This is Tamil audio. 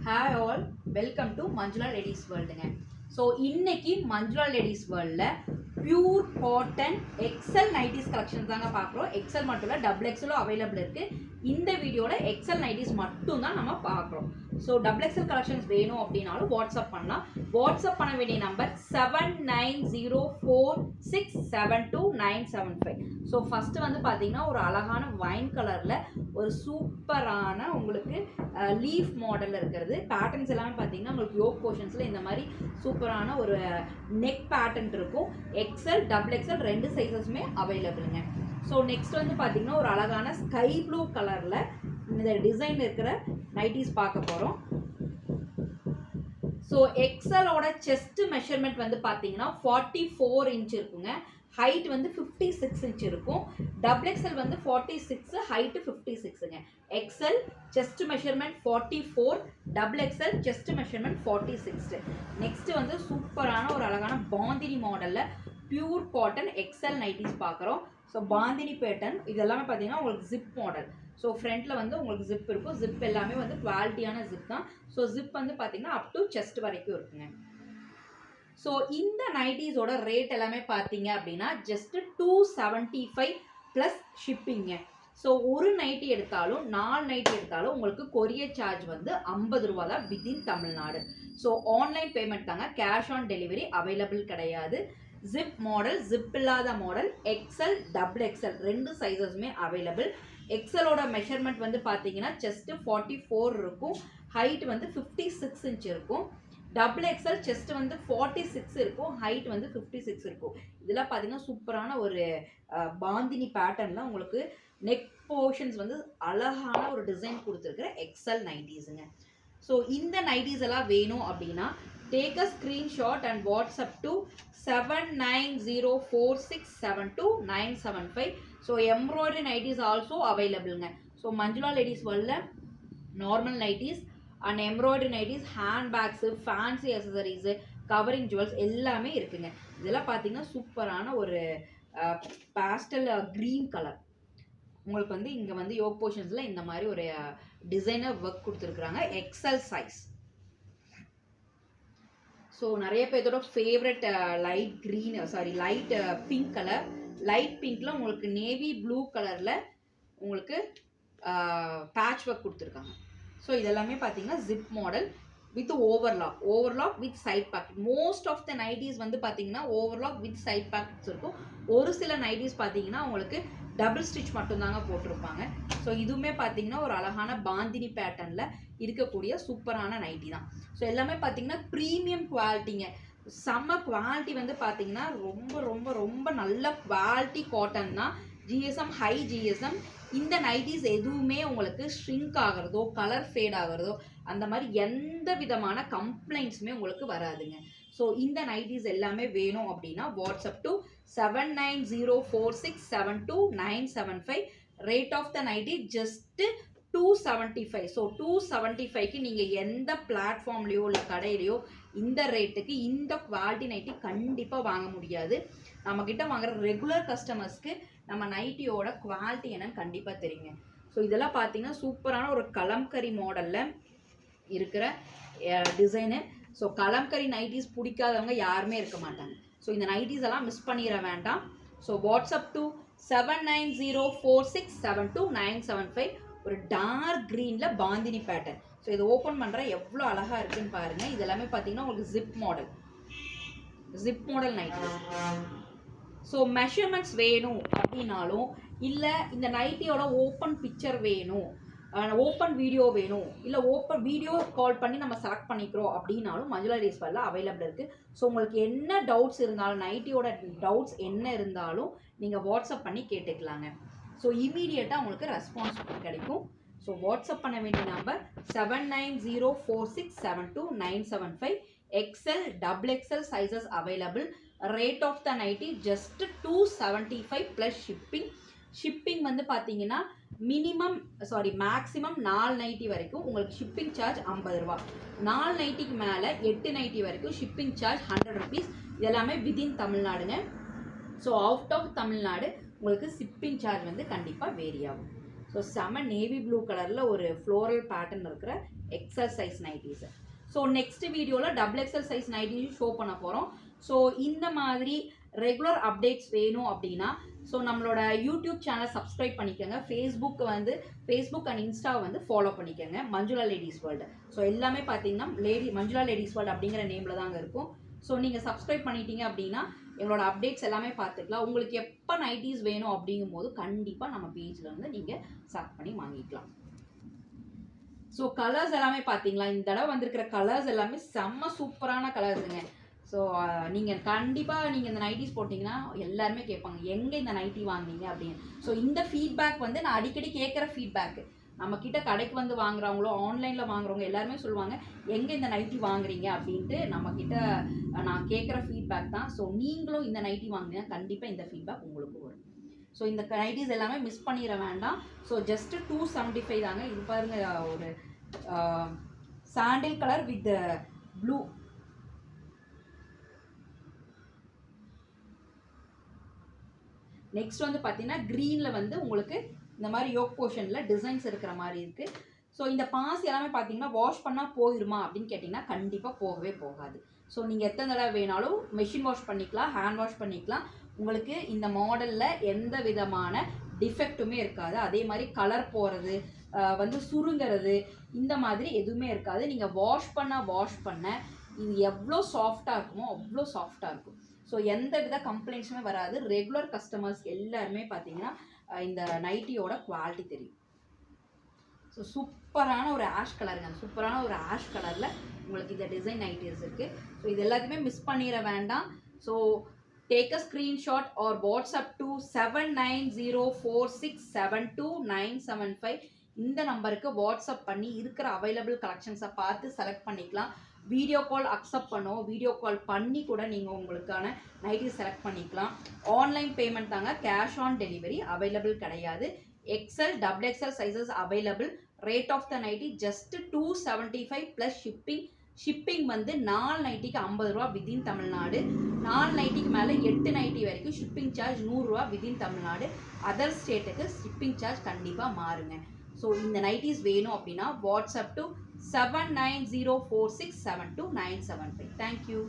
Hi all, welcome to Manjula Ladies World. So இன்னைக்கு மஞ்சுளா லேடிஸ் வேர்ல்டில் pure cotton XL nighties collection தாங்க பார்க்குறோம். எக்ஸல் மட்டும் இல்லை, டபுள் எக்ஸலும் அவைலபிள் இருக்குது. இந்த வீடியோவில் எக்ஸல் நைட்டிஸ் மட்டும் தான் நம்ம பார்க்குறோம். ஸோ டபுள் எக்ஸல் கலெக்ஷன்ஸ் வேணும் அப்படின்னாலும் வாட்ஸ்அப் பண்ணலாம். வாட்ஸ்அப் பண்ண வேண்டிய நம்பர் 7904672975. ஸோ ஃபஸ்ட்டு வந்து பார்த்தீங்கன்னா ஒரு அழகான வைன் கலரில் ஒரு சூப்பரான உங்களுக்கு லீஃப் மாடலில் இருக்கிறது. பேட்டர்ன்ஸ் எல்லாமே பார்த்தீங்கன்னா உங்களுக்கு யோக் போர்ஷன்ஸில் இந்த மாதிரி சூப்பரான ஒரு நெக் பேட்டர்ன் இருக்கும். எக்ஸல் டபுள் எக்ஸல் ரெண்டு சைஸஸுமே அவைலபிளுங்க. ஸோ நெக்ஸ்ட் வந்து பார்த்தீங்கன்னா ஒரு அழகான ஸ்கை ப்ளூ கலரில் இந்த டிசைன் இருக்கிற நைட்டிஸ் பார்க்க போகிறோம். ஸோ எக்ஸலோட செஸ்ட் மெஷர்மெண்ட் வந்து பார்த்தீங்கன்னா 44 இன்ச் இருக்குங்க. ஹைட் வந்து 56 இன்ச் இருக்கும். டபுள் எக்ஸல் வந்து 46, ஹைட்டு 56ங்க. XL chest measurement 44, double XL chest measurement 46. Next வந்து சூப்பரான ஒரு அழகான பாந்தினி மாடலில் பியூர் காட்டன் எக்ஸல் நைட்டிஸ் பார்க்குறோம். ஸோ பாந்தினி பேட்டர்ன் இது எல்லாமே பார்த்தீங்கன்னா உங்களுக்கு ஜிப் மாடல். ஸோ ஃப்ரண்ட்டில் வந்து உங்களுக்கு ஜிப் இருக்கும். ஜிப் எல்லாமே வந்து குவாலிட்டியான ஜிப் தான். ஸோ ஜிப் வந்து பார்த்தீங்கன்னா அப் டு செஸ்ட் வரைக்கும் இருக்குங்க. ஸோ இந்த நைட்டிஸோட ரேட் எல்லாமே பார்த்தீங்க அப்படின்னா ஜஸ்ட் 275 ப்ளஸ் ஷிப்பிங்க. ஸோ ஒரு நைட்டி எடுத்தாலும் 4 நைட்டி எடுத்தாலும் உங்களுக்கு கொரியர் சார்ஜ் வந்து 50 ரூபா தான் within Tamil Nadu. So online payment தாங்க, கேஷ் ஆன் டெலிவரி அவைலபிள் கிடையாது. ஜிப் மாடல், ஜிப் இல்லாத மாடல், எக்ஸல் டபுள் எக்ஸல் ரெண்டு சைஸஸுமே அவைலபிள். எக்ஸலோட மெஷர்மெண்ட் வந்து பார்த்தீங்கன்னா செஸ்ட்டு 44 இருக்கும், ஹைட் வந்து 56 இன்ச் இருக்கும். டபுள் எக்ஸல் செஸ்ட் வந்து 46 இருக்கும், ஹைட் வந்து 56 இருக்கும். இதெல்லாம் பார்த்தீங்கன்னா சூப்பரான ஒரு பாந்தினி பேட்டர்னில் உங்களுக்கு நெக் போர்ஷன்ஸ் வந்து அழகான ஒரு டிசைன் கொடுத்துருக்குற எக்ஸல் நைட்டிஸுங்க. ஸோ இந்த நைட்டிஸ் எல்லாம் வேணும் அப்படின்னா take a screenshot and WhatsApp to 7904672975. So embroidery nighties also அவைலபிளுங்க. ஸோ மஞ்சுளா லேடிஸ் வேர்ல்டில் normal nighties and embroidery nighties, hand bags, fancy accessories, covering jewels எல்லாமே இருக்குங்க. இதெல்லாம் பார்த்தீங்கன்னா சூப்பரான ஒரு பேஸ்டல் க்ரீன் கலர். உங்களுக்கு வந்து இங்கே வந்து யோக் போர்ஷன்ஸில் இந்த மாதிரி ஒரு டிசைனர் ஒர்க் கொடுத்துருக்குறாங்க. XL size. ஸோ நிறைய பேர்த்தோட favourite light green light pink colour. லைட் பிங்க்கில் உங்களுக்கு நேவி ப்ளூ கலரில் உங்களுக்கு பேட்ச் ஒர்க் கொடுத்துருக்காங்க. ஸோ இதெல்லாமே பார்த்தீங்கன்னா zip model with overlock with side pocket. Most of the nighties வந்து பார்த்தீங்கன்னா ஓவர்லாக் வித் சைட் பாக்கெட்ஸ் இருக்கும். ஒரு சில நைட்டிஸ் பார்த்தீங்கன்னா உங்களுக்கு டபுள் ஸ்டிச் மட்டும்தாங்க போட்டிருப்பாங்க. ஸோ இதுவுமே பார்த்தீங்கன்னா ஒரு அழகான பாந்தினி பேட்டர்னில் இருக்கக்கூடிய சூப்பரான நைட்டி தான். ஸோ எல்லாமே பார்த்தீங்கன்னா ப்ரீமியம் குவாலிட்டிங்க. செம்ம குவாலிட்டி வந்து பார்த்தீங்கன்னா ரொம்ப ரொம்ப ரொம்ப நல்ல குவாலிட்டி காட்டன் தான். GSM, high GSM. இந்த நைட்டிஸ் எதுவுமே உங்களுக்கு ஷ்ரிங்க் ஆகிறதோ கலர் ஃபேட் ஆகிறதோ அந்த மாதிரி எந்த விதமான கம்ப்ளைண்ட்ஸுமே உங்களுக்கு வராதுங்க. ஸோ இந்த நைட்டிஸ் எல்லாமே வேணும் அப்படின்னா WhatsApp to 7904672975. Rate of the nighty just 275. So 275க்கு நீங்கள் எந்த பிளாட்ஃபார்ம்லேயோ இல்லை கடையிலையோ இந்த ரேட்டுக்கு இந்த குவாலிட்டி நைட்டி கண்டிப்பாக வாங்க முடியாது. நம்மக்கிட்ட வாங்குற ரெகுலர் கஸ்டமர்ஸ்க்கு நம்ம நைட்டியோட குவாலிட்டி என்னன்னு கண்டிப்பாக தெரியுங்க. ஸோ இதெல்லாம் பார்த்தீங்கன்னா சூப்பரான ஒரு கலம்கரி மாடலில் இருக்கிற டிசைனு. ஸோ கலம்கரி நைட்டிஸ் பிடிக்காதவங்க யாருமே இருக்க மாட்டாங்க. ஸோ இந்த நைட்டிஸ் எல்லாம் மிஸ் பண்ணிட வேண்டாம். So WhatsApp to 7904672975. ஒரு டார்க் க்ரீனில் பாந்தினி பேட்டர்ன். ஸோ இதை ஓப்பன் பண்ணுற எவ்வளோ அழகாக இருக்குன்னு பாருங்கள். இது எல்லாமே பார்த்தீங்கன்னா உங்களுக்கு zip model nighties. So measurements வேணும் அப்படின்னாலும் இல்லை இந்த நைட்டியோட ஓப்பன் பிக்சர் வேணும், ஓப்பன் வீடியோ வேணும், இல்லை ஓப்பன் வீடியோ கால் பண்ணி நம்ம செலக்ட் பண்ணிக்கிறோம் அப்படின்னாலும் மஞ்சுளா லேடிஸ் வேர்ல்டில் அவைலபிள் இருக்குது. ஸோ உங்களுக்கு என்ன டவுட்ஸ் இருந்தாலும், நைட்டியோட டவுட்ஸ் என்ன இருந்தாலும் நீங்கள் வாட்ஸ்அப் பண்ணி கேட்டுக்கலாங்க. ஸோ இமீடியட்டாக உங்களுக்கு ரெஸ்பான்ஸ் கிடைக்கும். ஸோ வாட்ஸ்அப் பண்ண வேண்டிய number 7904672975. XL double XL sizes available. Rate of the nightie just 275 plus shipping வந்து பார்த்தீங்கன்னா மேக்ஸிமம் 4 நைட்டி வரைக்கும் உங்களுக்கு ஷிப்பிங் சார்ஜ் 50 ரூபா. 4 நைட்டிக்கு மேலே 8 நைட்டி வரைக்கும் ஷிப்பிங் சார்ஜ் 100 ருபீஸ். இதெல்லாமே வித்தின் தமிழ்நாடுங்க. ஸோ அவுட் ஆஃப் தமிழ்நாடு உங்களுக்கு ஷிப்பிங் சார்ஜ் வந்து கண்டிப்பாக வேரி ஆகும். ஸோ செம நேவி ப்ளூ கலரில் ஒரு ஃப்ளோரல் பேட்டர்ன் இருக்கிற XL size nighties. So next வீடியோவில் டபுள் எக்ஸல் சைஸ் நைட்டிஸும் ஷோ பண்ண போகிறோம். ஸோ இந்த மாதிரி ரெகுலர் அப்டேட்ஸ் வேணும் அப்படின்னா ஸோ நம்மளோட யூடியூப் சேனல் சப்ஸ்கிரைப் பண்ணிக்கோங்க. ஃபேஸ்புக் அண்ட் இன்ஸ்டாவை வந்து ஃபாலோ பண்ணிக்கோங்க, மஞ்சுளா லேடிஸ் வேர்ல்டு. ஸோ எல்லாமே பார்த்தீங்கன்னா மஞ்சுளா லேடிஸ் வேர்ல்டு அப்படிங்கிற நேமில் தாங்க இருக்கும். ஸோ நீங்கள் சப்ஸ்கிரைப் பண்ணிட்டீங்க அப்படின்னா எங்களோட அப்டேட்ஸ் எல்லாமே பார்த்துக்கலாம். உங்களுக்கு எப்போ நைட்டிஸ் வேணும் அப்படிங்கும்போது கண்டிப்பாக நம்ம பேஜில் வந்து நீங்கள் செலக்ட் பண்ணி வாங்கிக்கலாம். ஸோ கலர்ஸ் எல்லாமே பார்த்தீங்களா, இந்த தடவை வந்திருக்கிற கலர்ஸ் எல்லாமே செம்ம சூப்பரான கலர்ஸுங்க. ஸோ நீங்கள் கண்டிப்பாக நீங்கள் இந்த நைட்டிஸ் போட்டிங்கன்னா எல்லாருமே கேட்பாங்க எங்கே இந்த நைட்டி வாங்கினீங்க அப்படின்னு. ஸோ இந்த ஃபீட்பேக் வந்து நான் அடிக்கடி கேட்குற ஃபீட்பேக்கு. நம்மக்கிட்ட கடைக்கு வந்து வாங்குறவங்களோ ஆன்லைனில் வாங்குறவங்க எல்லாருமே சொல்லுவாங்க எங்கே இந்த நைட்டி வாங்குறீங்க அப்படின்ட்டு நம்மக்கிட்ட நான் கேட்குற ஃபீட்பேக் தான். ஸோ நீங்களும் இந்த நைட்டி வாங்கினீங்கன்னா கண்டிப்பாக இந்த ஃபீட்பேக் உங்களுக்கு வரும். ஸோ இந்த நைட்டிஸ் எல்லாமே மிஸ் பண்ணிட வேண்டாம். ஸோ ஜஸ்ட்டு 275 தாங்க. இது பாருங்கள், ஒரு சாண்டில் கலர் வித் ப்ளூ. நெக்ஸ்ட் வந்து பார்த்தீங்கன்னா க்ரீனில் வந்து உங்களுக்கு இந்த மாதிரி யோக் போர்ஷனில் டிசைன்ஸ் இருக்கிற மாதிரி இருக்குது. ஸோ இந்த பாஸ் எல்லாமே பார்த்தீங்கன்னா வாஷ் பண்ணால் போயிடுமா அப்படின்னு கேட்டிங்கன்னா கண்டிப்பாக போகவே போகாது. ஸோ நீங்கள் எத்தனை தடவை வேணாலும் மெஷின் வாஷ் பண்ணிக்கலாம், ஹேண்ட் வாஷ் பண்ணிக்கலாம். உங்களுக்கு இந்த மாடலில் எந்த விதமான டிஃபெக்ட்டுமே இருக்காது. அதே மாதிரி கலர் போகிறது வந்து சுருங்கிறது இந்த மாதிரி எதுவுமே இருக்காது. நீங்கள் வாஷ் பண்ண இது எவ்வளோ சாஃப்டாக இருக்குமோ அவ்வளோ சாஃப்டாக இருக்கும். ஸோ எந்த வித கம்ப்ளைண்ட்ஸுமே வராது. ரெகுலர் கஸ்டமர்ஸ் எல்லாருமே பார்த்தீங்கன்னா இந்த நைட்டியோட குவாலிட்டி தெரியும். ஸோ சூப்பரான ஒரு ஆஷ் கலருங்க, சூப்பரான ஒரு ஆஷ் கலரில் உங்களுக்கு இந்த டிசைன் நைட்டிஸ் இருக்குது. ஸோ இது எல்லாத்தையுமே மிஸ் பண்ணிட வேண்டாம். So take a screenshot or WhatsApp to 7904672975. இந்த நம்பருக்கு வாட்ஸ்அப் பண்ணி இருக்கிற அவைலபிள் கலெக்ஷன்ஸை பார்த்து செலக்ட் பண்ணிக்கலாம். வீடியோ கால் அக்செப்ட் பண்ணுவோம். வீடியோ கால் பண்ணி கூட நீங்கள் உங்களுக்கான நைட்டி செலக்ட் பண்ணிக்கலாம். ஆன்லைன் பேமெண்ட் தாங்க, கேஷ் ஆன் டெலிவரி அவைலபிள் கிடையாது. XL double XL sizes available. Rate of the nightie just 275 plus shipping வந்து 4 நைட்டிக்கு 50 ரூபா வித்தின் தமிழ்நாடு. 4 நைட்டிக்கு மேலே 8 நைட்டி வரைக்கும் ஷிப்பிங் சார்ஜ் 100 ரூபா வித்தின் தமிழ்நாடு. அதர் ஸ்டேட்டுக்கு ஷிப்பிங் சார்ஜ் கண்டிப்பாக மாறுங்க. ஸோ இந்த நைட்டிஸ் வேணும் அப்படின்னா வாட்ஸ்அப் டு 7904672975. தேங்க்யூ.